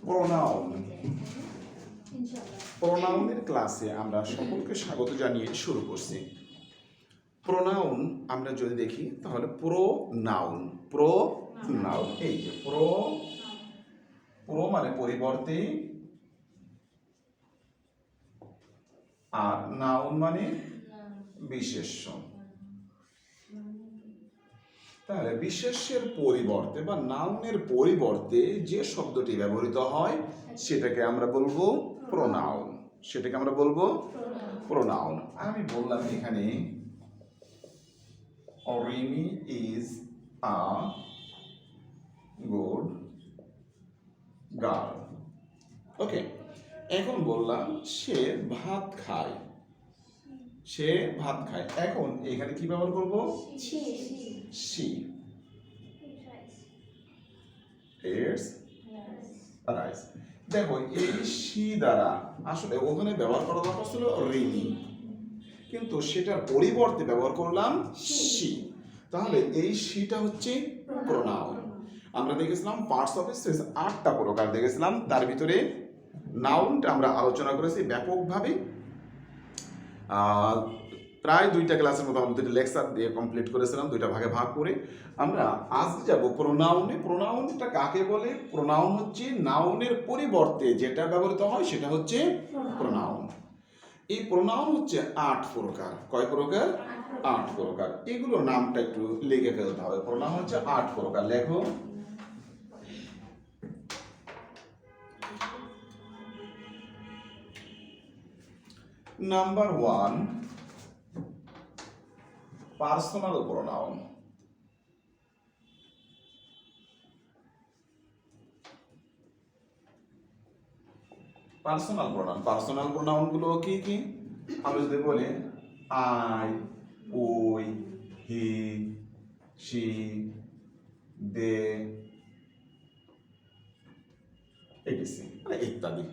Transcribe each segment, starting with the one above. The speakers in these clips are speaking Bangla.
প্রোনাউন। প্রোনাউনের ক্লাসে আমরা সকলকে স্বাগত জানিয়ে শুরু করছি। প্রোনাউন আমরা যদি দেখি তাহলে প্রোনাউন এই যে প্রো মানে পরিবর্তে, আর নাউন মানে বিশেষ্য। তাহলে বিশেষ্যের পরিবর্তে বা নাউনের পরিবর্তে যে শব্দটি ব্যবহৃত হয় সেটাকে আমরা বলবো প্রোনাউন। আমি বললাম এখানে Rimi is a good girl. Okay, এখন বললাম সে ভাত খায়। এখন এখানে কি ব্যবহার করবো? she eats rice। দেখো এই she দ্বারা আসলে ওখানে ব্যবহার করা দরকার ছিল রিমি, কিন্তু সেটার পরিবর্তে ব্যবহার করলাম she। তাহলে এই sheটা হচ্ছে প্রোনাউন। আমরা দেখেছিলাম পার্টস অফ স্পিচ 8টা প্রকার দেখেছিলাম, তার ভিতরে নাউনটা আমরা আলোচনা করেছি ব্যাপকভাবে। প্রায় 2টা ক্লাসের মতো আমরা 2টা লেকচার দিয়ে কমপ্লিট করেছিলাম, 2টা ভাগে ভাগ করে। আমরা আজকে যাব প্রোনাউনে। প্রোনাউনটা কাকে বলে? প্রোনাউন হচ্ছে নাউনের পরিবর্তে যেটা ব্যবহৃত হয় সেটা হচ্ছে প্রোনাউন। এই প্রোনাউন হচ্ছে 8 প্রকার। কয় প্রকার? 8 প্রকার। এগুলোর নামটা একটু লিখে ফেলতে হবে। প্রোনাউন হচ্ছে 8 প্রকার। লেখো। Number 1, personal pronoun. Personal pronoun গুলো কি কি? আমরা যদি বলি I, we, he, she, they, etc, মানে ইত্যাদি।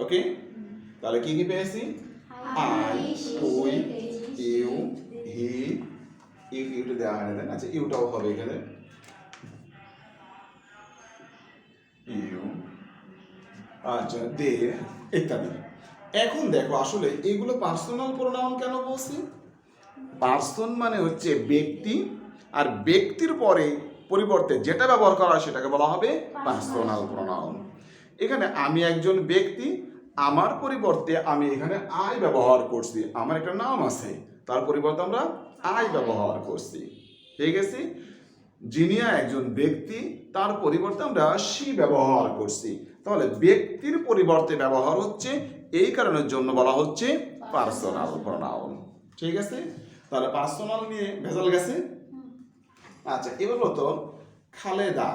ওকে, তাহলে কি কি পেয়েছি? আই, উই, ইউ, হি, ইউটা দেওয়া হয় না, আচ্ছা ইউটাও হবে এখানে, ইউ, আচ্ছা দে, ইত্যাদি। এখন দেখো আসলে এগুলো পার্সোনাল প্রোনাউন কেন বলছি? পার্সন মানে হচ্ছে ব্যক্তি, আর ব্যক্তির পরে পরিবর্তে যেটা ব্যবহার করা হয় সেটাকে বলা হবে পার্সোনাল প্রোনাউন। এখানে আমি একজন ব্যক্তি, আমার পরিবর্তে আমি এখানে আই ব্যবহার করছি। আমার একটা নাম আছে, তার পরিবর্তে আমরা আই ব্যবহার করছি। ঠিক আছে? জিনিয়া একজন ব্যক্তি, তার পরিবর্তে আমরা শি ব্যবহার করছি। তাহলে ব্যক্তির পরিবর্তে ব্যবহার হচ্ছে, এই কারণের জন্য বলা হচ্ছে পার্সোনাল প্রোনাউন। ঠিক আছে? তাহলে পার্সোনাল নিয়ে ভেজাল গেছে। আচ্ছা, এবার বলতো খালেদা,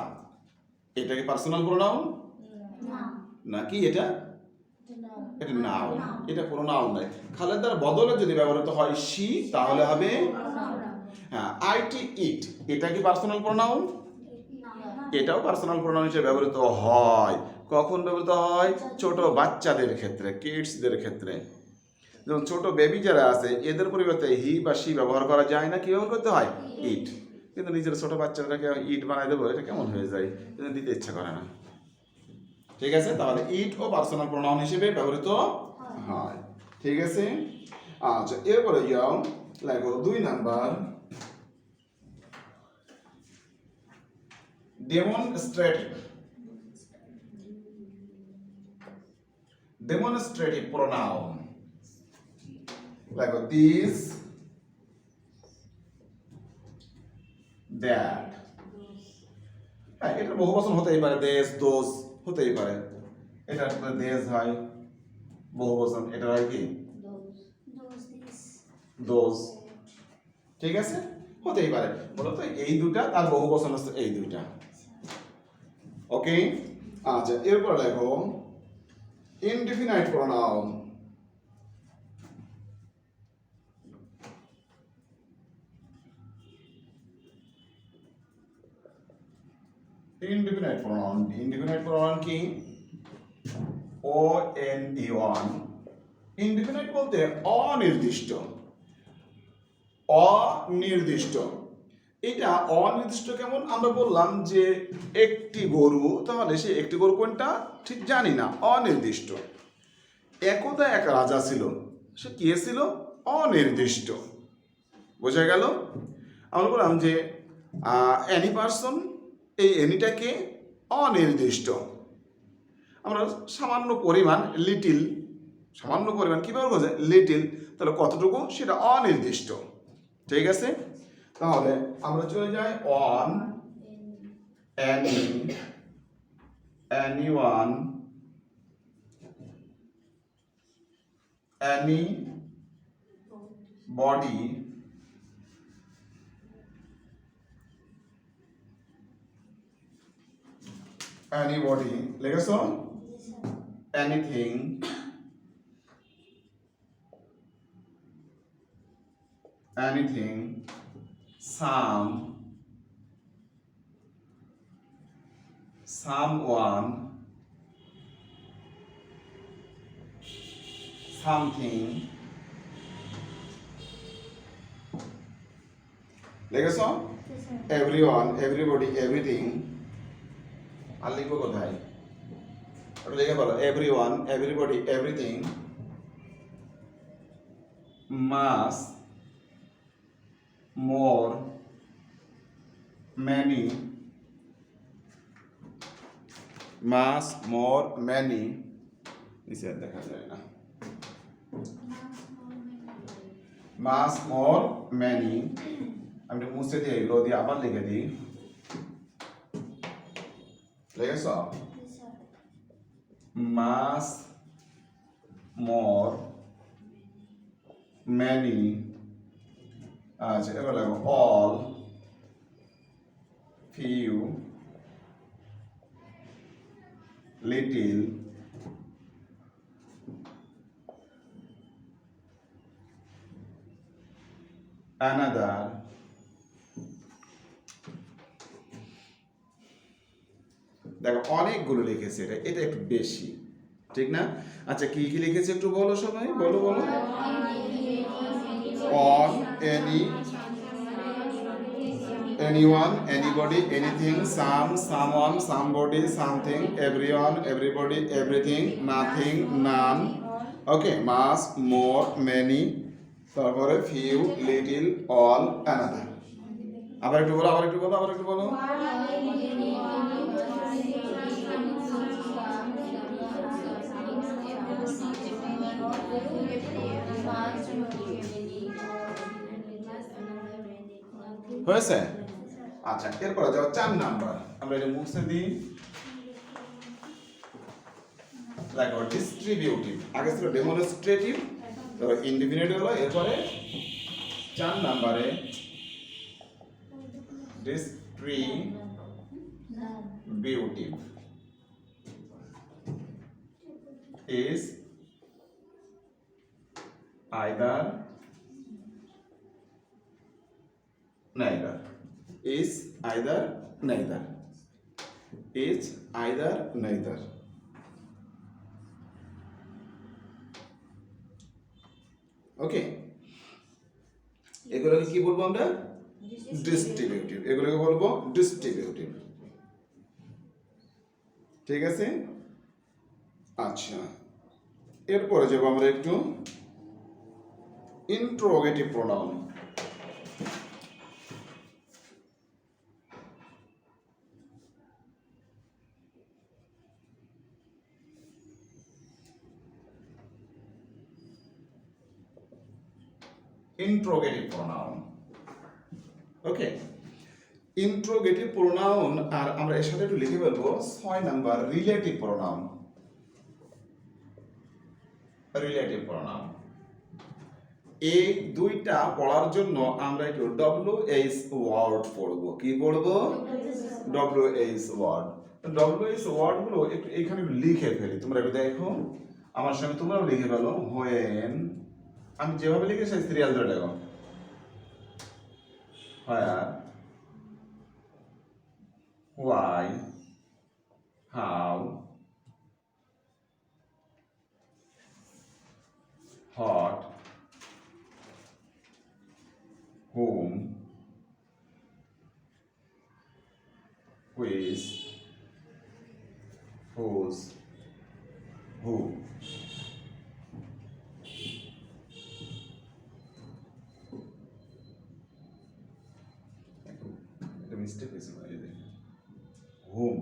এটা কি পার্সোনাল প্রোনাউন নাকি এটা নাউন? এটা প্রোনাউন নয়। খালেদার বদলে যদি ব্যবহৃত হয় শি তাহলে হবে হ্যাঁ আইটি ইট। এটা কি পার্সোনাল প্রোনাউন? এটাও পার্সোনাল প্রোনাউন হিসেবে ব্যবহৃত হয়। কখন ব্যবহৃত হয়? ছোট বাচ্চাদের ক্ষেত্রে, কিডসদের ক্ষেত্রে। যেমন ছোট বেবি যারা আছে এদের পরিবর্তে হি বা শি ব্যবহার করা যায় না, কি ব্যবহার করতে হয়? ইট। কিন্তু নিজের ছোট বাচ্চাটাকে ইট বানাই দেবো, এটা কেমন হয়ে যায়, কিন্তু দিতে ইচ্ছা করে না। ঠিক আছে? তাহলে ইট ও পার্সোনাল প্রোনাউন হিসেবে ব্যবহৃত হয়। ঠিক আছে? আচ্ছা, এরপরে যাও লেখো 2 নাম্বার, ডেমনস্ট্রেটিভ প্রোনাউন। লেখো দিস, দ্যাট। হ্যাঁ, এটা বহুবচন হতেই পারে, দেশ, দোষ হতেই পারে। এটা দেশ হয় বহুবচন, এটা হয় কি দোষ। ঠিক আছে? হতেই পারে। বলতো এই দুটা, তার বহুবচন হচ্ছে এই দুইটা। ওকে, আচ্ছা এরপর লেখো ইনডিফিনাইট প্রোনাউন। ইনডিফিনাইট প্রোনাউন কি? O N E one. Indefinite বলতে অনির্দিষ্ট। এটা অনির্দিষ্ট কেমন? আমরা বললাম যে একটি গরু, তাহলে সে একটি গরু কোনটা ঠিক জানি না, অনির্দিষ্ট। একদা এক রাজা ছিল, সে কে ছিল? অনির্দিষ্ট। বোঝা গেল? আমরা বললাম যে অ্যানি পার্সন, এই অ্যানিটাকে অনির্দিষ্ট। আমরা সামান্য পরিমাণ, লিটিল, সামান্য পরিমাণ কীভাবে বোঝে? লিটিল, তাহলে কতটুকু সেটা অনির্দিষ্ট। ঠিক আছে, তাহলে আমরা চলে যাই on any, anyone, any body, anybody লিখেছ, anything, anything, some, someone, something, লিখেছ, এভরিওয়ান, এভরিবডি, এভরিথিং। আর লিখবো কোথায়? ওটা লিখে বলো, everyone, everybody, everything much more many, much more many, নিচে দেখা যায় না, মাস মোর ম্যানি। আমি একটু মুছে দিয়ে এগুলো দিয়ে আবার লিখে দিই, লিখেছ, মাস মোর ম্যানি। আচ্ছা, এবার লাগবো অল, ফিউ, লিটিল, অ্যানাদার, দেখো অনেকগুলো লিখেছে, এটা এটা একটু বেশি, ঠিক না? আচ্ছা, কি কি লিখেছে একটু বলো সবাই, বলো বলো। On, any, anyone, anybody, anything, some, someone, somebody, something, everyone, everybody, everything, nothing, none. Okay, mass, more, many, তারপরে few, little, all, another. আবার একটু বলো, আবার একটু বলো, আবার একটু বলো। হয়েছে? আচ্ছা, এরপরে যাও 4 নাম্বার, আমরা এটা মুছে দিই। দেখো ডিস্ট্রিবিউটিভ, আগে ছিল ডেমনস্ট্রেটিভ, তো ইনডিফিনিট হলো, এরপরে 4 নাম্বারে distributive is either neither, is either neither, is either neither. ওকে, এগুলোকে কি বলবো আমরা? ডিস্ট্রিবিউটিভ। এগুলোকে বলবো ডিস্ট্রিবিউটিভ। ঠিক আছে, আচ্ছা, এরপরে যাব আমরা একটু ইন্ট্রোগেটিভ প্রোনাউন। ইন্ট্রোগেটিভ প্রোনাউন, ওকে, ইন্ট্রোগেটিভ প্রোনাউন। আর আমরা এর সাথে একটু লিখে ফেলবো 6 number relative pronoun. Relative pronoun, এই দুইটা পড়ার জন্য আমরা একটু WH ওয়ার্ড পড়বো। কি পড়বো? WH word. WH ওয়ার্ড গুলো একটু এখানে লিখে ফেলি, তোমরা একটু দেখো আমার সঙ্গে, তোমরাও লিখে ফেলো। হোয়েন, আমি যেভাবে লিখে সেই সিরিয়াল ধরে লেখো। Where, why, how, hot, whom, which, whose, who. এটা মিস্টেক হয়েছে না, এই দেখুন হুম,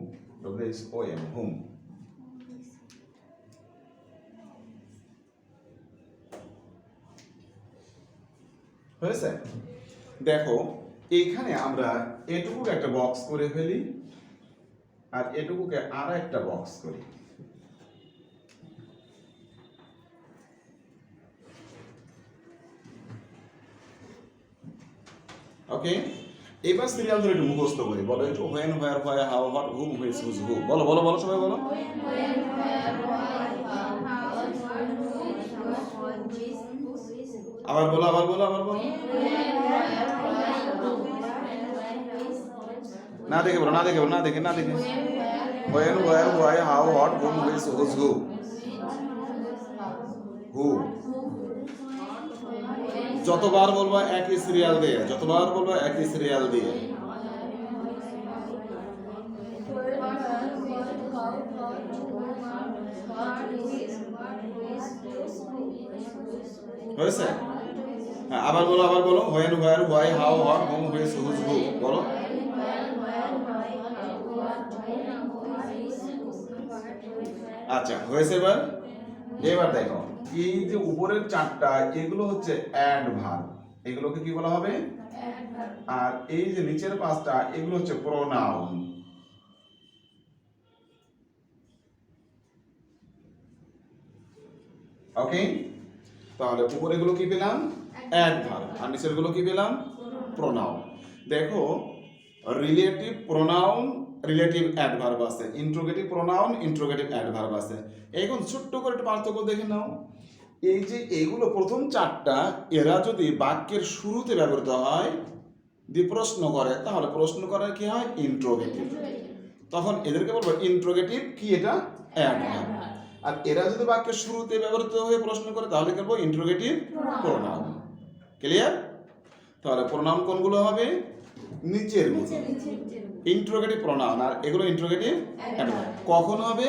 WHOM, হুম। হয়েছে? দেখো এইখানে আমরা এটুকু একটা বক্স করে ফেলি আর এটুকুকে আর একটা বক্স করি। ওকে, এবার সিরিয়াল ধরে একটু মুখস্থ করি। বলো একটু when, where, why, how, what, whom, which, whose, who. বলো বলো বলো সবাই বলো। আবার বলো আবার বলো আবার বলো। না দেখে বলো, না দেখে বলো, না দেখে না দেখে। When, where, why, how, what, whom, which, whose, who. Who. যতবার বলবো একই সিরিয়াল দিয়ে, যতবার বলবো একই সিরিয়াল দিয়ে। হয়েছে? হ্যাঁ, আবার বলো আবার বলো। When, where, why, how, what, whom, which, whose, who. বলো। আচ্ছা হয়েছে এবার। এবার দেখো এই যে উপরের চারটা এগুলো হচ্ছে অ্যাডভার্ব, এগুলোকে কি বলা হবে? আর এই যে নিচের পাঁচটা এগুলো হচ্ছে প্রোনাউন। ওকে, তাহলে উপরে গুলো কি পেলাম? অ্যাডভার্ব, আর নিচের গুলো কি পেলাম? প্রোনাউন। দেখো রিলেটিভ প্রোনাউন, রিলেটিভ অ্যাডভার্ব আছে, ইন্ট্রোগেটিভ প্রোনাউন, ইন্ট্রোগেটিভ অ্যাডভার্ব আছে। এখন ছোট্ট করে একটু পার্থক্য দেখে নাও। এই যে এইগুলো প্রথম চারটা, এরা যদি বাক্যের শুরুতে ব্যবহৃত হয় দিয়ে প্রশ্ন করে, তাহলে প্রশ্ন করার কি হয়? ইন্ট্রোগেটিভ। তখন এদেরকে বলবো ইন্ট্রোগেটিভ কি, এটা অ্যাডভার্ব। আর এরা যদি বাক্যের শুরুতে ব্যবহৃত হয়ে প্রশ্ন করে তাহলে কি বলবো? Interrogative pronoun. ক্লিয়ার? তাহলে প্রোনাউন কোনগুলো হবে? নিচের গুলো ইন্ট্রোগেটিভ প্রোনাউন, আর এগুলো ইন্ট্রোগেটিভ অ্যাডভার্ব। কখন হবে?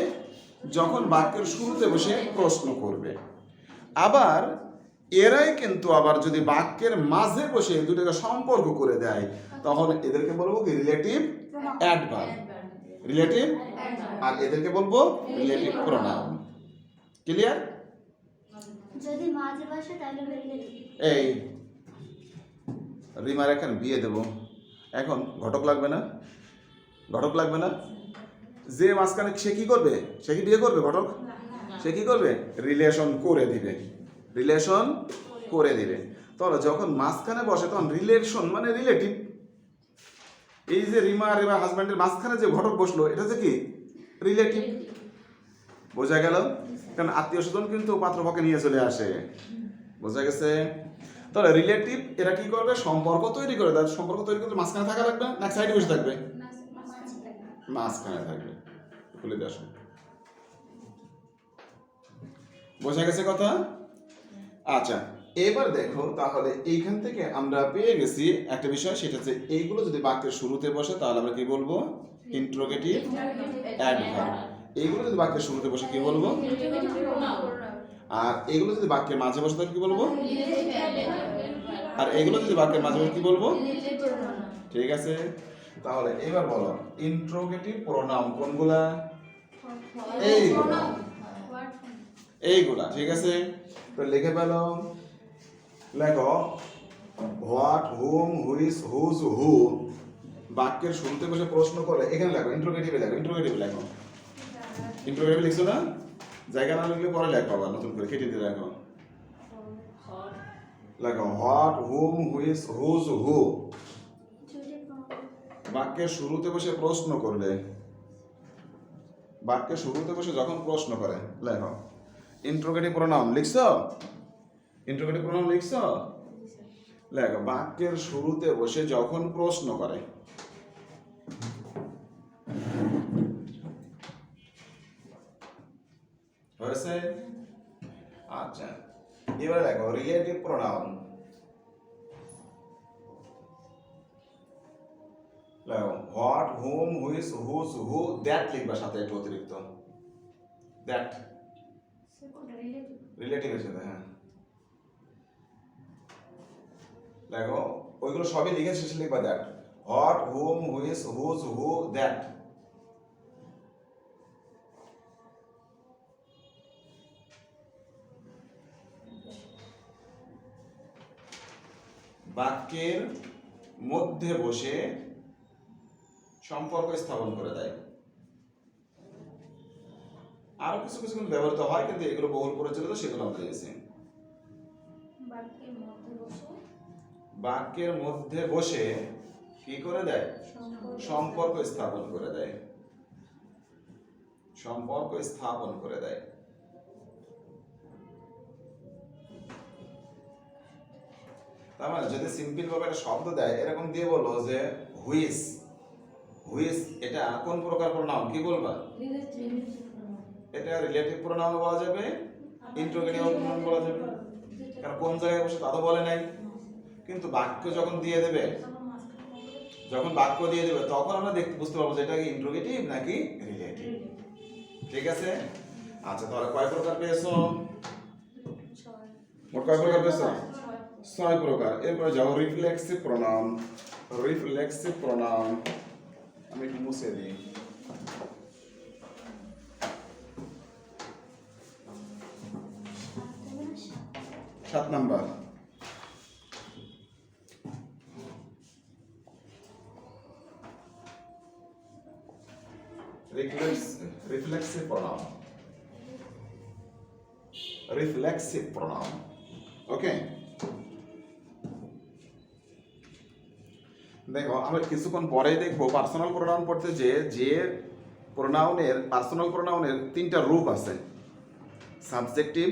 যখন বাক্যের শুরুতে বসে প্রশ্ন করবে। আবার এরাই কিন্তু আবার যদি বাক্যের মাঝে বসে দুটোকে সম্পর্ক করে দেয় তখন এদেরকে বলবো কি? Relative adverb. রিলেটিভ, আর এদেরকে বলবো রিলেটিভ প্রোনাউন। ক্লিয়ার? যদি মাঝে বসে তাহলে রিলেটিভ। এই রিমার এখন বিয়ে দেব, এখন ঘটক লাগবে না? ঘটক লাগবে না? যে মাঝখানে সে কি করবে? সে কি বিয়ে করবে? ঘটক সে কি করবে? রিলেশন করে দিবে, রিলেশন করে দিবে। তাহলে যখন মাঝখানে বসে তখন রিলেশন মানে রিলেটিভ। এই যে রিমা আর রিমা হাজব্যান্ডের মাঝখানে যে ঘটক বসলো এটা হচ্ছে কি? রিলেটিভ। বোঝা গেল? কারণ আত্মীয় স্বজন কিন্তু পাত্রপক্ষে নিয়ে চলে আসে। বোঝা গেছে? তাহলে রিলেটিভ এরা কি করবে? সম্পর্ক তৈরি করে দেয়। সম্পর্ক তৈরি করতে মাঝখানে থাকা লাগবে না সাইডে বসে থাকবে? মাঝখানে থাকবে। খুলে দিয়ে আসুন। বোঝা গেছে কথা? আচ্ছা এবার দেখো তাহলে এইখান থেকে আমরা পেয়ে গেছি একটা বিষয়, সেটা হচ্ছে এইগুলো যদি বাক্যের শুরুতে বসে তাহলে আমরা কি বলবো? Interrogative adverb. এইগুলো যদি বাক্যের শুরুতে বসে কি বলবো? আর এগুলো যদি বাক্যের মাঝে বসে তাহলে কি বলবো? আর এগুলো যদি বাক্যের মাঝে বসে কি বলবো? ঠিক আছে, তাহলে এবার বলো ইন্ট্রোগেটিভ প্রোনাউন কোনগুলা? এইগুলা, এইগুলা। ঠিক আছে, তো লিখে ফেলো। লেখো হোয়াট, হুম, হুইচ, হুজ, হু। বাক্যের শুরুতে বসে প্রশ্ন করে এখানে লেখো ইন্ট্রোগেটিভে লেখো, ইন্ট্রোগেটিভে লেখো। ইন্ট্রোগেটিভ লিখছো না? জায়গা না লিখলে পরে লেখো, আবার নতুন করে কেটে দিয়ে লেখো। লেখো হোয়াট, হুম, হুইচ, হুজ, হু। বাক্যের শুরুতে বসে প্রশ্ন করলে, বাক্যের শুরুতে বসে যখন প্রশ্ন করে লেখো ইন্ট্রোগেটিভ প্রোনাউন। লিখছো? ইন্ট্রোগেটিভ প্রোনাউন লিখছো? লেখো বাক্যের শুরুতে বসে যখন প্রশ্ন করে। হয়েছে? আচ্ছা এবার লেখো রিলেটিভ প্রোনাউন। লেখো what, whom, which, whose, who, that লিখবা সাথে একটু অতিরিক্ত। that রিলেটিভের সাথে, হ্যাঁ দেখো ওইগুলো সবই লিখে শেষে লিখবা that what, whom, which, whose, who, that। বাক্যের মধ্যে বসে সম্পর্ক স্থাপন করে দেয়। আরো কিছু কিছু কিন্তু ব্যবহৃত হয়, কিন্তু এগুলো বহুল প্রচলিত, সেগুলো আমরা দিয়েছি। বাক্যের মধ্যে বসে কি করে দেয়? সম্পর্ক স্থাপন করে দেয়। সম্পর্ক স্থাপন করে দেয়। তার মানে যদি সিম্পল ভাবে একটা শব্দ দেয়, এরকম দিয়ে বলো যে হুইচ, হুইচ এটা কোন প্রকার প্রোনাউন, কি বলবা? এটা রিলেটিভ প্রোনাউন বলা যাবে, ইন্টারোগেটিভ প্রোনাউন বলা যাবে, কারণ কোন জায়গায় বসে তা তো বলে নাই। কিন্তু বাক্য যখন দিয়ে দেবে, যখন বাক্য দিয়ে দেবে তখন আমরা দেখতে বুঝতে পারবো যে এটা কি ইন্টারোগেটিভ নাকি রিলেটিভ। ঠিক আছে? আচ্ছা, তাহলে কয় প্রকার পেয়েছো? মোট কয় প্রকার পেয়েছো? 6 প্রকার। এরপরে যাও রিফ্লেক্সিভ প্রোনাউন। রিফ্লেক্সিভ প্রোনাউন আমি একটু মুছে দিই। সাত number reflexive pronoun. Reflexive pronoun, okay. দেখো আমরা কিছুক্ষণ পরেই দেখবো পার্সোনাল প্রোনাউন পড়তে, যে প্রোনাউনের, পার্সোনাল প্রোনাউনের 3টা রূপ আছে: সাবজেক্টিভ,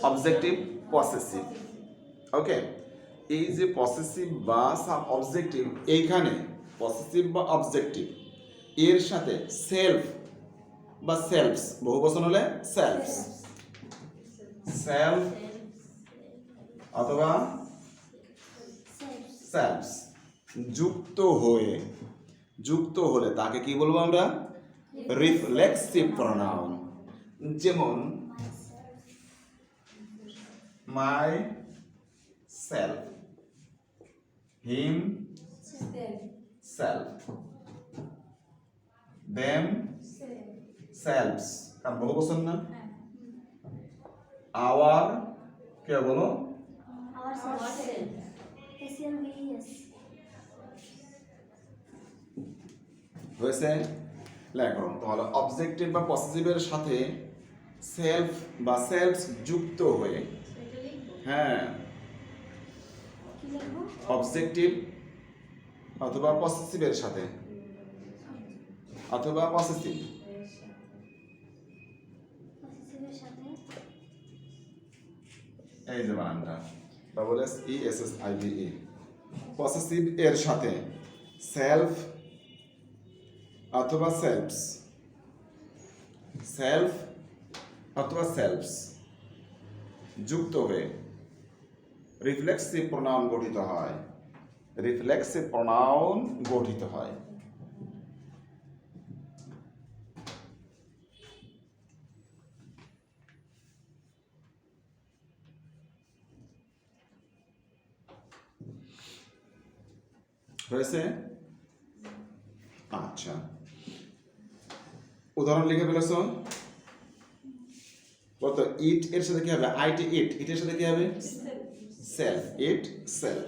অবজেক্টিভ, পসেসিভ। ওকে, এই যে পসেসিভ বা সাব অবজেক্টিভ, এইখানে পসেসিভ বা অবজেক্টিভ এর সাথে সেলফ বা সেলফস, বহুবচন হলে সেলফস, সেলফ অথবা সেলফস যুক্ত হলে তাকে কি বলবো আমরা? Reflexive pronoun. যেমন myself, himself, themselves, কারণ বহুবচন না। আওয়ার কে বলো? হয়েছে? লেখো তাহলে অবজেক্টিভ বা পসেসিভের সাথে সেলফ বা সেলফস যুক্ত হয়ে, হ্যাঁ, অবজেক্টিভ অথবা পসেসিভের সাথে, অথবা পসেসিভ, এই যে বানানটা double S E S S I V E, possessive এর সাথে সেলফ অথবা সেলফস, সেলফ অথবা সেলফস যুক্ত হয়ে রিফ্লেক্সিভ প্রোনাউন গঠিত হয়। রিফ্লেক্সিভ প্রোনাউন গঠিত হয়। হয়েছে? আচ্ছা, উদাহরণ লিখে ফেলেছ? কত? ইট এর সাথে কি হবে? আইটি ইট, ইটের সাথে কি হবে? সেলফ, ইট সেলফ।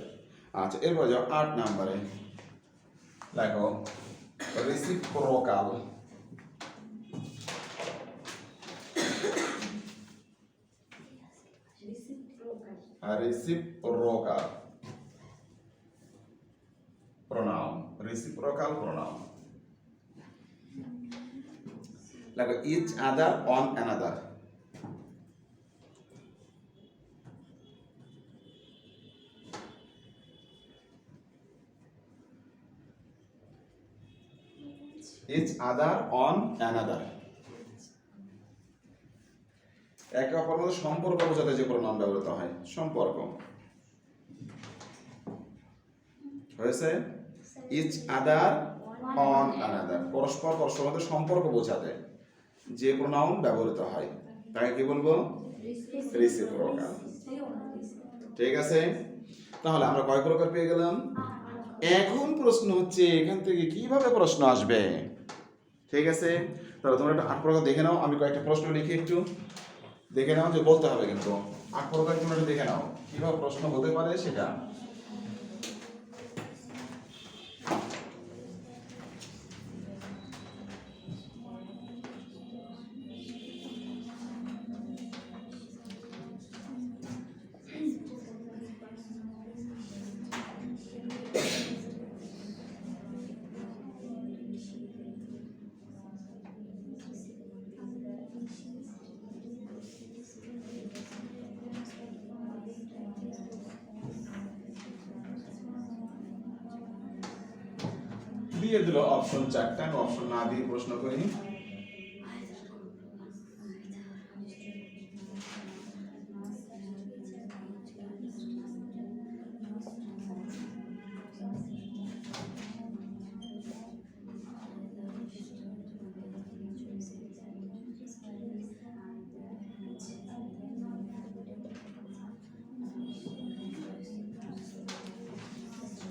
আচ্ছা, এরপর যাও 8 নম্বরে, দেখো reciprocal. Reciprocal pronoun, reciprocal pronoun, like each other, on another, each other, on another, একে অপরের মধ্যে সম্পর্ক বোঝাতে যে প্রোনাউন ব্যবহৃত হয়, সম্পর্ক। হয়েছে? ইচ আদার, অন অ্যানাদার, পরস্পর পরস্পর মধ্যে সম্পর্ক বোঝাতে যে প্রোনাউন ব্যবহৃত হয় তাকে কি বলবো? রেসিপ্রোকাল। ঠিক আছে, তাহলে আমরা কয় প্রকার পেয়ে গেলাম? এখন প্রশ্ন হচ্ছে এখান থেকে কিভাবে প্রশ্ন আসবে। ঠিক আছে, তাহলে তোমরা একটা 8 প্রকার দেখে নাও, আমি কয়েকটা প্রশ্ন লিখি, একটু দেখে নাও, যে বলতে হবে কিন্তু 8 প্রকার তোমরা একটু দেখে নাও কিভাবে প্রশ্ন হতে পারে সেটা। দিয়ে দিল অপশন 4টা, আমি অপশন না দিয়ে প্রশ্ন করি।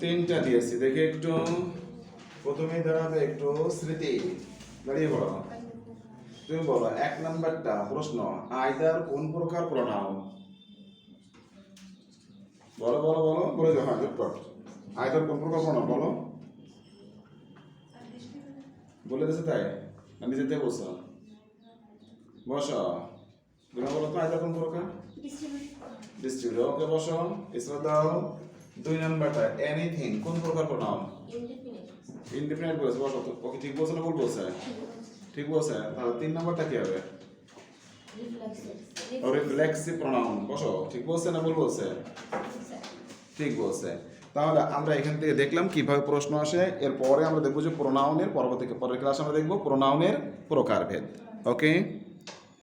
তিনটা দিয়েছি, দেখে একটু প্রথমেই দাঁড়াবে একটু স্মৃতি, দাঁড়িয়ে বলো, তুমি বলো 1 নাম্বারটা প্রশ্ন, আইদার কোন প্রকার প্রোনাউন? বলো বলো বলো, বলে যাও, হ্যাঁ চটপট, আইদার কোন প্রকার প্রোনাউন বলো। বলে দিয়েছে তাই না নিজে থেকে বলছো? বসো, তুমি বলো তো আইদার কোন প্রকার? ডিস্ট্রিবিউটর। ওকে বসো, ইসরা দাও। 2 নাম্বারটা এনিথিং কোন প্রকার প্রোনাউন? ইনডিফিনিট বলছে, বসো তো, ওকে ঠিক বলছে না ভুল বলছে? ঠিক বলছে, তাহলে 3 নাম্বারটা কি হবে? রিফ্লেক্সিভ প্রোনাউন, বসো, ঠিক বলছে না ভুল বলছে? ঠিক বলছে। তাহলে আমরা এখান থেকে দেখলাম কিভাবে প্রশ্ন আসে, এরপরে আমরা দেখবো যে প্রোনাউনের পরের ক্লাসে আমরা দেখবো প্রোনাউনের প্রকারভেদ। ওকে।